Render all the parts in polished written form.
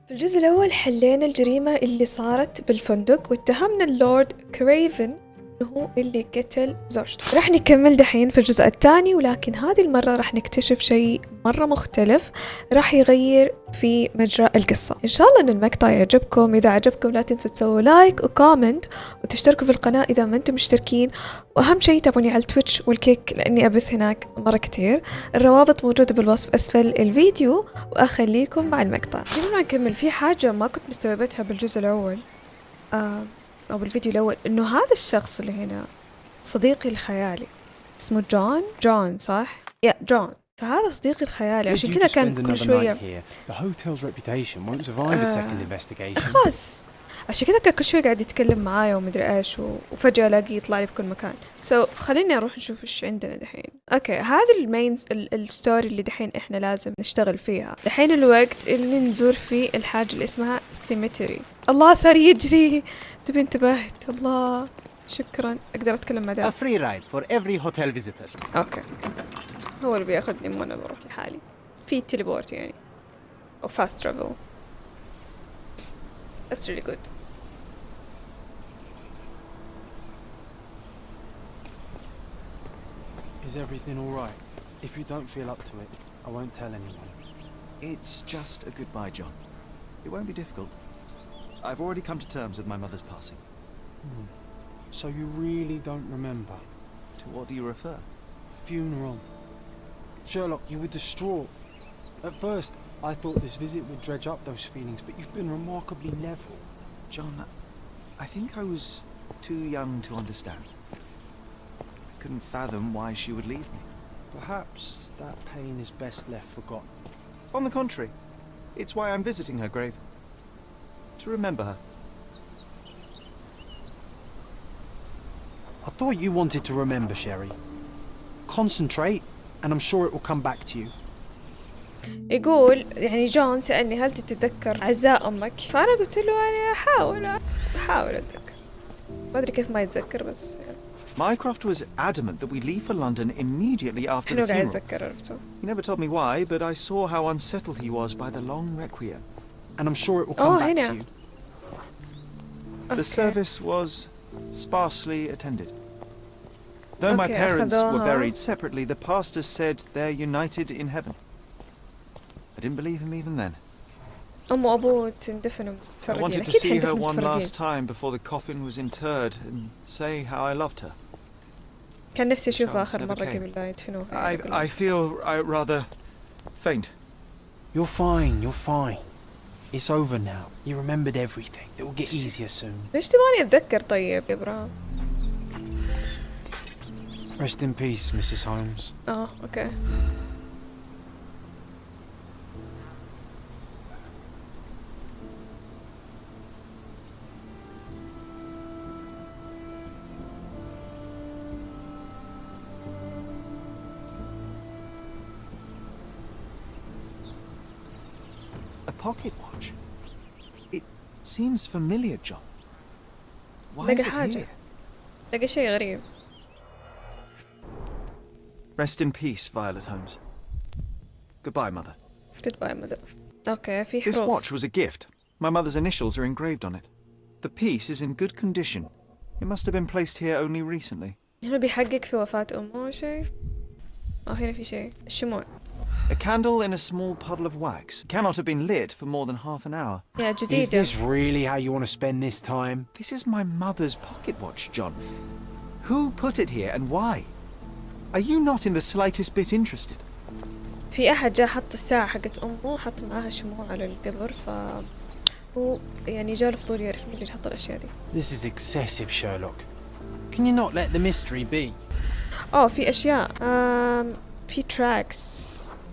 في الجزء الأول حلينا الجريمة اللي صارت بالفندق واتهمنا اللورد كريفن إنه هو اللي قتل زوجته. راح نكمل دحين في الجزء الثاني، ولكن هذه المرة راح نكتشف شيء مرة مختلف راح يغير في مجرى القصة. إن شاء الله إن المقطع يعجبكم. إذا عجبكم لا تنسوا تسووا لايك وكومنت وتشتركوا في القناة إذا ما أنتم مشتركين، وأهم شيء تابعوني على التويتش والكيك لأني أبث هناك مرة كتير. الروابط موجودة بالوصف أسفل الفيديو، وأخليكم مع المقطع. خلينا نكمل. في حاجة ما كنت مستوعبتها بالجزء الأول أو بالفيديو الأول، إنه هذا الشخص اللي هنا صديقي الخيالي اسمه جون صح؟ جون. فهذا صديقي الخيالي، عشان كذا كان كل شوية خلاص عشان كذا كان كل شوية قاعد يتكلم معايا ومدري إيش، وفجأة ألاقيه يطلع لي بكل مكان. خليني أروح نشوف إيش عندنا دحين. أوكي، هذا المين الستوري اللي دحين إحنا لازم نشتغل فيها. دحين الوقت اللي نزور فيه الحاجة اللي اسمها سيمتري. الله صار يجري، تبي انتبهت. الله شكرا، أقدر أتكلم مع ده. A free ride for every hotel visitor. أوكي، هو اللي بياخذني وأنا بروح لحالي. في تيليبورت يعني أو fast travel. That's really good. Is everything all right? If you don't feel up to it, I won't tell anyone. It's just a goodbye, John. It won't be difficult. I've already come to terms with my mother's passing. So you really don't remember? To what do you refer? Funeral. Sherlock, you were distraught. At first, I thought this visit would dredge up those feelings, but you've been remarkably level. John, I think I was too young to understand. I couldn't fathom why she would leave me. Perhaps that pain is best left forgotten. On the contrary, it's why I'm visiting her grave. To remember her. I thought you wanted to remember, Sherry. Concentrate, and I'm sure it will come back to you. يقول يعني جون سألني هل تتذكر عزاء أمك؟ فأنا قلت له يعني أحاول أتذكر. ما أدري كيف ما يتذكر بس يعني. Mycroft was adamant that we leave for London immediately after the funeral. He never told me why, but I saw how unsettled he was by the long requiem. And I'm sure it will come back to you. The service was sparsely attended. Though my parents were buried separately, the pastor said they're united in heaven. I didn't believe him even then. I wanted to see her one last time before the coffin was interred and say how I loved her. كان نفسي أشوفها آخر مرة قبل لا يدفنوها. I feel rather faint. You're fine. It's over now. You remembered everything. It will get easier soon. ليش تبغاني أتذكر طيب يا إبراهيم؟ Rest in peace, Mrs. Holmes. Okay. A pocket watch. It seems familiar, John. Why is it here? لقى شيء غريب. Rest in peace, Violet Holmes. Goodbye, Mother. Goodbye, Mother. Okay, في This حروف. watch was a gift. My mother's initials are engraved on it. The piece is in good condition. It must have been placed here only recently. هنا بيحقق في وفاة أمه أو شيء. هنا في شيء. الشموع. A candle in a small puddle of wax cannot have been lit for more than half an hour. يا Is جديدة. this really how you want to spend this time? This is my mother's pocket watch, John. Who put it here and why? Are you not in the slightest bit interested? في أحد جاء حط الساعة حقت أمه وحط معاها شموع على القبر، هو يعني جاء له فضول يعرف مين اللي حط الأشياء دي. This is excessive, Sherlock. Can you not let the mystery be? في أشياء في tracks.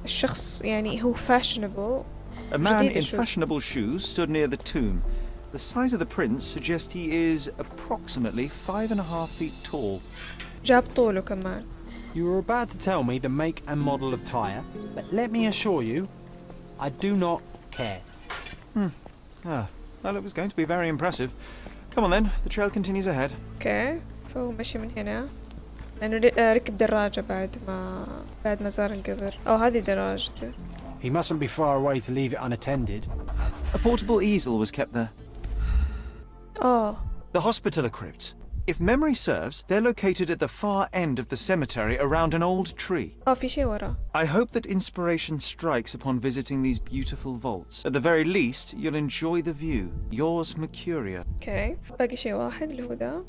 الشخص يعني هو fashionable. A man in fashionable shoes stood near the tomb. The size of the prints suggest he is approximately 5.5 feet tall. جاب طوله كمان. You were about to tell me the make and model of tyre, but let me assure you, I do not care. Well, it was going to be very impressive. Come on then, the trail continues ahead. Okay, فهو مشي من هنا. لأنه ركب دراجة بعد ما زار القبر. هذه دراجته. He mustn't be far away to leave it unattended. A portable easel was kept there. Oh. The hospitaller crypts. If memory serves, they're located at the far end of the cemetery around an old tree. في شيء ورا. I hope that inspiration strikes upon visiting these beautiful vaults. At the very least, you'll enjoy the view. Yours, Mercuria. اوكي. باقي شيء واحد اللي هو ذا.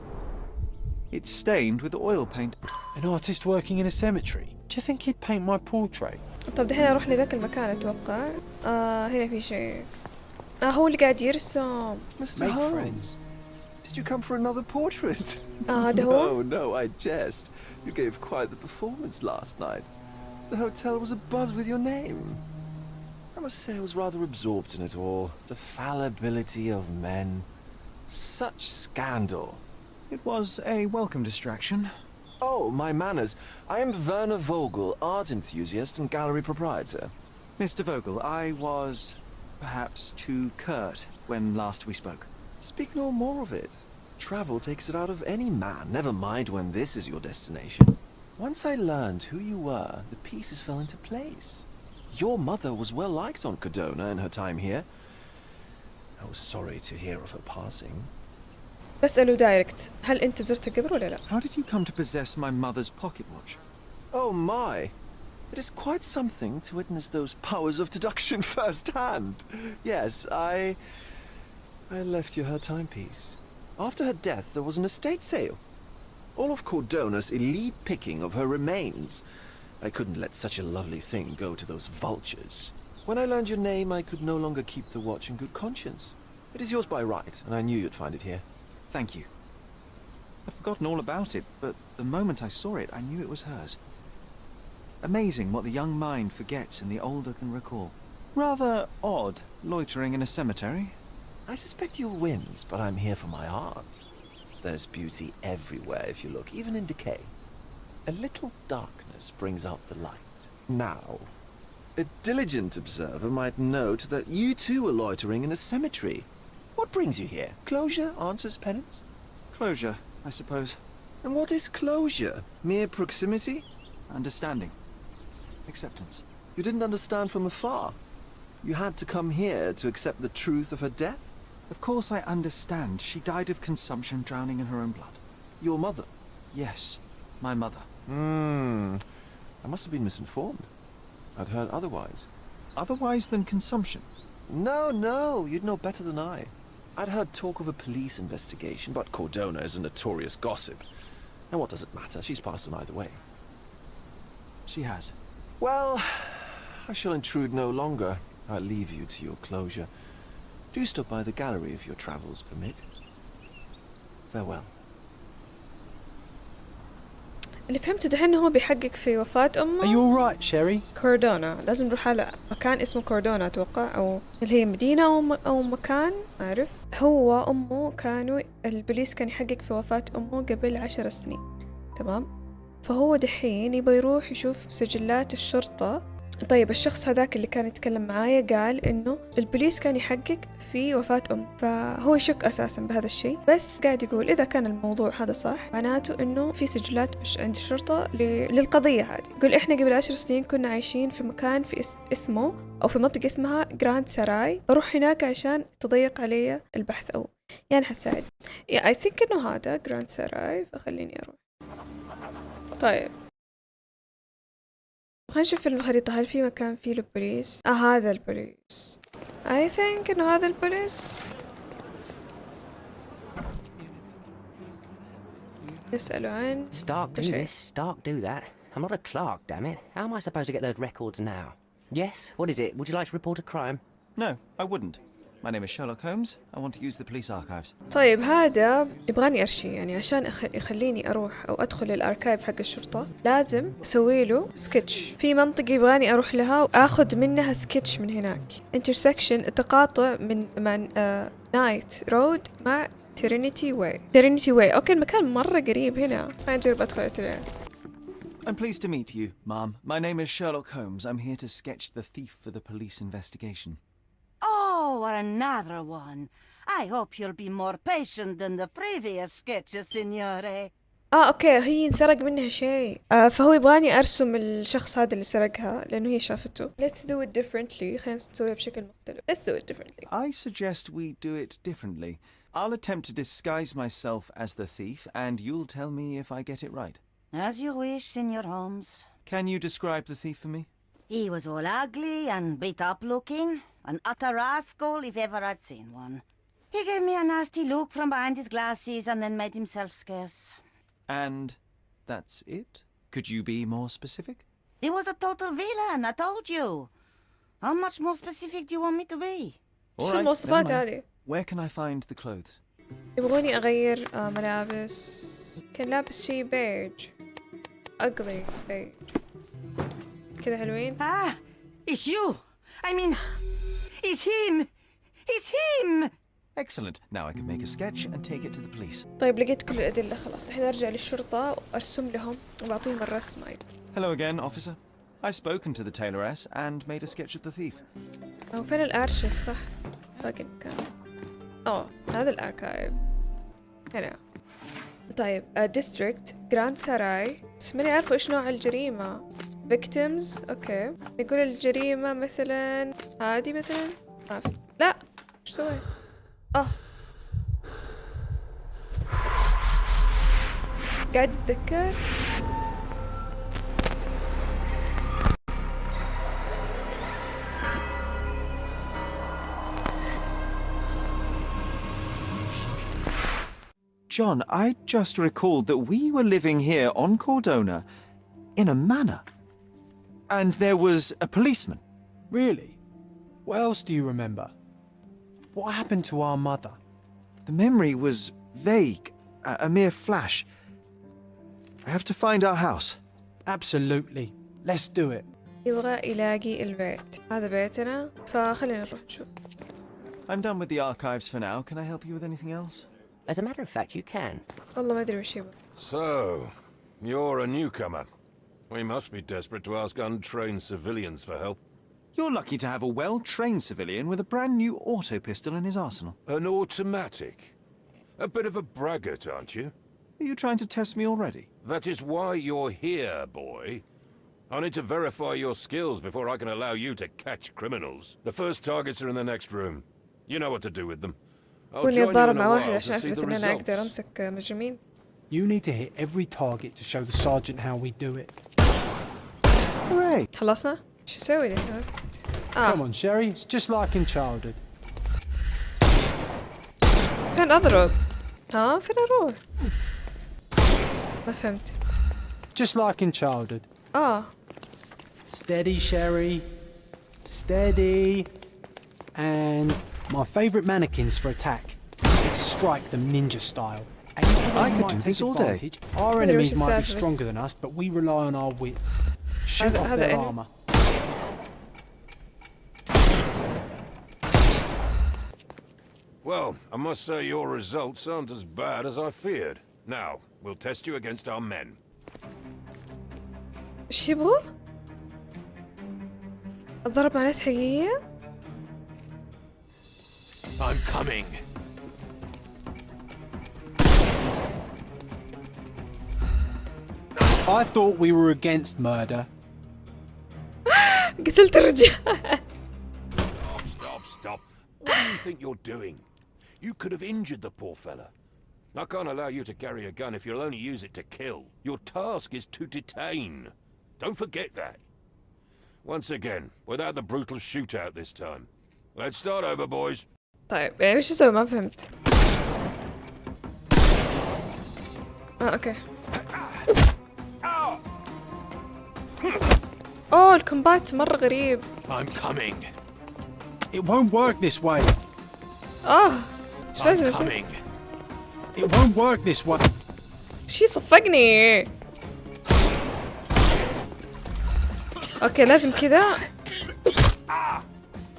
It's stained with oil paint. An artist working in a cemetery. Do you think he'd paint my portrait? طب دحين اروح لذاك المكان اتوقع. هنا في شيء. هو اللي قاعد يرسم. Mr. Make Holmes, friends. did you come for another portrait? هذا هو. No, I jest. You gave quite the performance last night. The hotel was abuzz with your name. I must say I was rather absorbed in it all. The fallibility of men. Such scandal. It was a welcome distraction. Oh, my manners. I am Verner Vogel, art enthusiast and gallery proprietor. Mr. Vogel, I was perhaps too curt when last we spoke. Speak no more of it. Travel takes it out of any man, never mind when this is your destination. Once I learned who you were, the pieces fell into place. Your mother was well liked on Codona in her time here. I was sorry to hear of her passing. بسأله دايركت هل أنت زرت قبر ولا لا؟ How did you come to possess my mother's pocket watch? Oh my! It is quite something to witness those powers of deduction firsthand. Yes, I left you her timepiece. After her death, there was an estate sale. All of Cordona's elite picking of her remains. I couldn't let such a lovely thing go to those vultures. When I learned your name, I could no longer keep the watch in good conscience. It is yours by right, and I knew you'd find it here. Thank you. I'd forgotten all about it, but the moment I saw it, I knew it was hers. Amazing what the young mind forgets and the older can recall. Rather odd, loitering in a cemetery. I suspect you'll win, but I'm here for my art. There's beauty everywhere if you look, even in decay. A little darkness brings out the light. Now, a diligent observer might note that you too are loitering in a cemetery. What brings you here? Closure answers penance? Closure, I suppose. And what is closure? Mere proximity? Understanding. Acceptance. You didn't understand from afar. You had to come here to accept the truth of her death? Of course I understand. She died of consumption, drowning in her own blood. Your mother? Yes, my mother. I must have been misinformed. I'd heard otherwise. Otherwise than consumption? No, you'd know better than I. I'd heard talk of a police investigation, but Cordona is a notorious gossip. And what does it matter? She's passed on either way. She has. Well, I shall intrude no longer. I'll leave you to your closure. Do stop by the gallery if your travels permit. Farewell. اللي فهمته دحين هو بيحقق في وفاة أمه. Are you all right, Sherry? كوردونا لازم نروح على مكان اسمه كوردونا أتوقع أو اللي هي مدينة أو مكان أعرف. هو أمه كانوا البوليس كان يحقق في وفاة أمه قبل 10 سنين. تمام. فهو دحين يبغى يروح يشوف سجلات الشرطة. طيب الشخص هذاك اللي كان يتكلم معايا قال إنه البوليس كان يحقق في وفاة أمه، فهو يشك أساسا بهذا الشيء، بس قاعد يقول إذا كان الموضوع هذا صح معناته إنه في سجلات مش عند الشرطة للقضية هذه. يقول إحنا قبل 10 سنين كنا عايشين في مكان في اسمه أو في منطقة اسمها جراند سراي، بروح هناك عشان تضيق علي البحث أو يعني حتساعد. I think إنه هذا جراند سراي، فخليني أروح. طيب خلينا نشوف في الخريطة هل في مكان فيه البوليس؟ هذا البوليس. I think إنه هذا البوليس. نسأله عن Stark do this, Stark do that. I'm not a clerk, damn it. How am I supposed to get those records now? Yes, what is it? Would you like to report a crime? No, I wouldn't. My name is Sherlok Holmes. I want to use the police archives. طيب هذا يبغاني أرشي، يعني عشان يخليني أروح أو أدخل الأركايف حق الشرطة لازم أسوي له سكتش في منطقة يبغاني أروح لها وأخذ منها سكتش من هناك. intersection التقاطع من نايت رود مع ترينيتي واي. أوكي المكان مرة قريب هنا. ما أجرب أدخل I'm pleased to meet you, Ma'am. My name is Sherlok Holmes. I'm here to sketch the thief for the police investigation. Oh, another one. I hope you'll be more patient than the previous sketches, Signore. اوكي، هي انسرق منها شيء. فهو يبغاني ارسم الشخص هذا اللي سرقها لانه هي شافته. Let's do it differently. خلينا نسويها بشكل مختلف. Let's do it differently. I suggest we do it differently. I'll attempt to disguise myself as the thief, and you'll tell me if I get it right. As you wish, Senor Holmes. Can you describe the thief for me? He was all ugly and beat up looking. An utter rascal if ever I'd seen one. He gave me a nasty look from behind his glasses and then made himself scarce. And that's it? Could you be more specific? He was a total villain, I told you. How much more specific do you want me to be? شو All right, المواصفات never mind. هذه؟ Where can I find the clothes? يبغوني أغير ملابس. كان لابس شي بيج. ugly بيج. كذا حلوين. Ah, it's you. I mean, it's him. It's him. Excellent. Now I can make a sketch and take it to the police. طيب لقيت كل الأدلة خلاص. الحين أرجع للشرطة وأرسم لهم وبعطيهم الرسم. Hello again, officer. I've spoken to the tailoress and made a sketch of the thief. أو فين الأرشيف صح؟ باقي المكان. هذا الأركايف. هنا. طيب ديستريكت جراند سراي. بس ماني عارفة إيش نوع الجريمة. victims. أوكي. نقول الجريمة مثلا هذه مثلا. ما في. لا. إيش سويت؟ قاعد أتذكر. John, I just recalled that we were living here on Cordona in a manor. And there was a policeman. Really? What else do you remember? What happened to our mother? The memory was vague, a mere flash. I have to find our house. Absolutely. Let's do it. يبغى يلاقي البيت. هذا بيتنا. فخلينا نروح نشوف. I'm done with the archives for now. Can I help you with anything else? As a matter of fact, you can. والله ما أدري وش يبغى. So, you're a newcomer. We must be desperate to ask untrained civilians for help. You're lucky to have a well-trained civilian with a brand new auto pistol in his arsenal. An automatic. A bit of a braggart, aren't you? Are you trying to test me already? That is why you're here, boy. I need to verify your skills before I can allow you to catch criminals. The first targets are in the next room. You know what to do with them. I'll كوني join you أتضارب in a مع واحد while عشان to see أثبت the إن أنا أقدر results. أمسك مجرمين. You need to hit every target to show the sergeant how we do it. Hooray! خلصنا؟ شو أسوي ده؟ Come on, Sherry. It's just like in childhood. فين أضرب؟ فين أروح؟ ما فهمت. Just like in childhood. Steady, Sherry. Steady. And my favourite mannequins for attack. Strike them ninja style. I could do this all day. Our enemies وش might be السالفة stronger بس؟ than us, but we rely on our wits. Shoot off هذا their enemy. armour. Well, I must say your results aren't as bad as I feared. Now, we'll test you against our men. إيش يبغوا؟ أتضرب مع ناس حقيقية؟ I'm coming. I thought we were against murder. قتلت الرجال. Stop. What do you think you're doing? You could have injured the poor fella. I can't allow you to carry a gun if you'll only use it to kill. Your task is to detain. Don't forget that. Once again, without the brutal shootout this time. Let's start over, boys. طيب يعني وش أسوي؟ ما فهمت. أوكي. الكومبات مرة غريب. I'm coming. It won't work this way. إيش لازم أسوي؟ Coming. It won't work this way. شي صفقني. أوكي لازم كذا.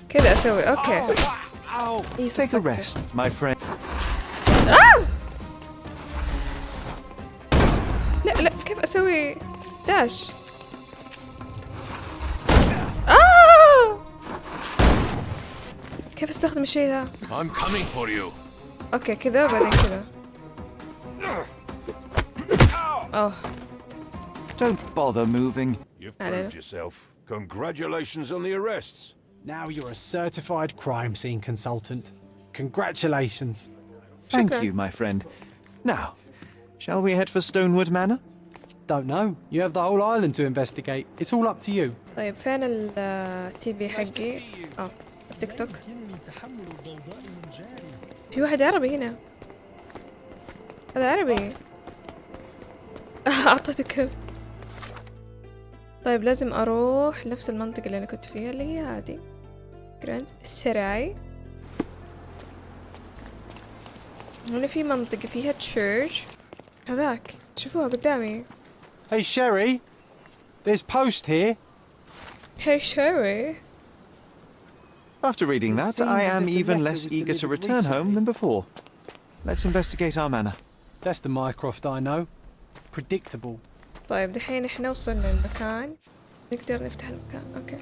كذا أسوي. أوكي. Take a rest, my friend. لا كيف أسوي داش؟ كيف استخدم الشيء ذا؟ I'm coming for you. اوكي كذا وبعدين كذا. أوه Don't bother moving. You've proved yourself. Congratulations on the arrests. Now you're a certified crime scene consultant. Congratulations. Thank you, my friend. Now, shall we head for Stonewood Manor? Don't know. You have the whole island to investigate. It's all up to you. طيب فين التي في حقي؟ التيك توك. في واحد عربي هنا. هذا عربي. أعطيته كم. طيب لازم أروح نفس المنطقة اللي أنا كنت فيها اللي هي هذه. جراند السراي. هنا في منطقة فيها تشيرش. هذاك شوفوها قدامي. Hey Sherry, there's post here. Hey Sherry. After reading It that, seems I as am if the even letter less was eager to delivered return home recently. than before. Let's investigate our manor. That's the Mycroft I know. Predictable. طيب دحين احنا وصلنا المكان. نقدر نفتح المكان. اوكي.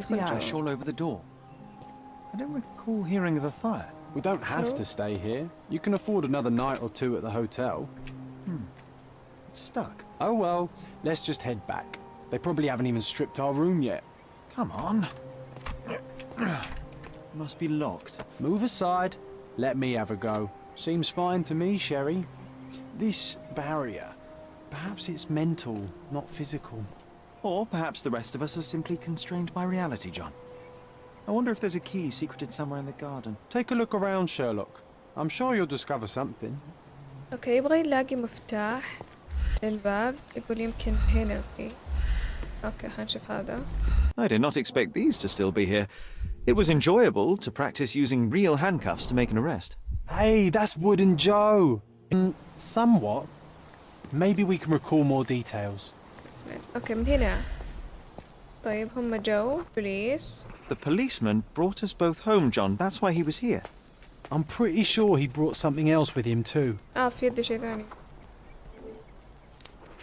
Look at the ash all over the door. I don't recall hearing of a fire. We don't have to stay here. You can afford another night or two at the hotel. It's stuck. Oh well, let's just head back. They probably haven't even stripped our room yet. Come on. Must be locked. Move aside. Let me have a go. Seems fine to me, Sherry. This barrier, perhaps it's mental, not physical. Or perhaps the rest of us are simply constrained by reality, John. I wonder if there's a key secreted somewhere in the garden. Take a look around, Sherlock. I'm sure you'll discover something. اوكي يبغى يلاقي مفتاح للباب. يقول يمكن هنا في. اوكي هنشوف هذا. I did not expect these to still be here. It was enjoyable to practice using real handcuffs to make an arrest. Hey, that's Wooden Joe. Somewhat. Maybe we can recall more details. اوكي من هنا. طيب هم جو بوليس. The policeman brought us both home, John. That's why he was here. I'm pretty sure he brought something else with him too. في يده شيء ثاني.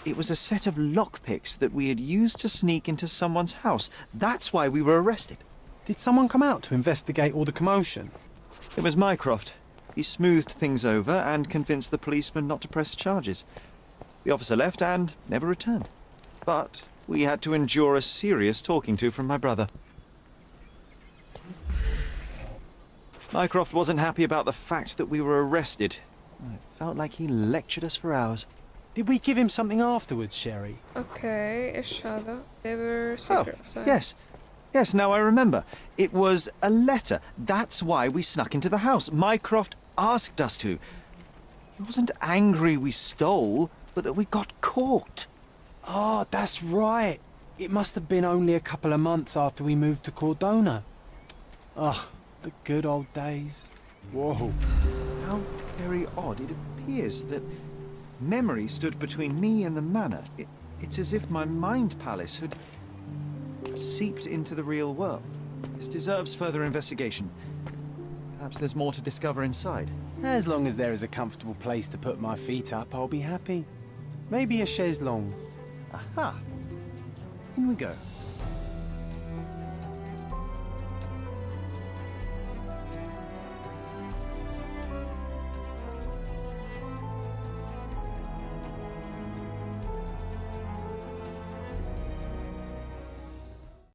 It was a set of lockpicks that we had used to sneak into someone's house. That's why we were arrested. Did someone come out to investigate all the commotion? It was Mycroft. He smoothed things over and convinced the policeman not to press charges. The officer left and never returned. But we had to endure a serious talking to from my brother. Mycroft wasn't happy about the fact that we were arrested. It felt like he lectured us for hours. Did we give him something afterwards, Sherry? اوكي ايش هذا؟ They were Oh, secret. So. yes. Yes, now I remember. It was a letter. That's why we snuck into the house. Mycroft asked us to. He wasn't angry we stole, but that we got caught. Ah, that's right. It must have been only a couple of months after we moved to Cordona. Ugh, the good old days. Whoa. How very odd. It appears that memory stood between me and the manor. It's as if my mind palace had seeped into the real world. This deserves further investigation. Perhaps there's more to discover inside. As long as there is a comfortable place to put my feet up, I'll be happy. Maybe a chaise longue. Aha! In we go.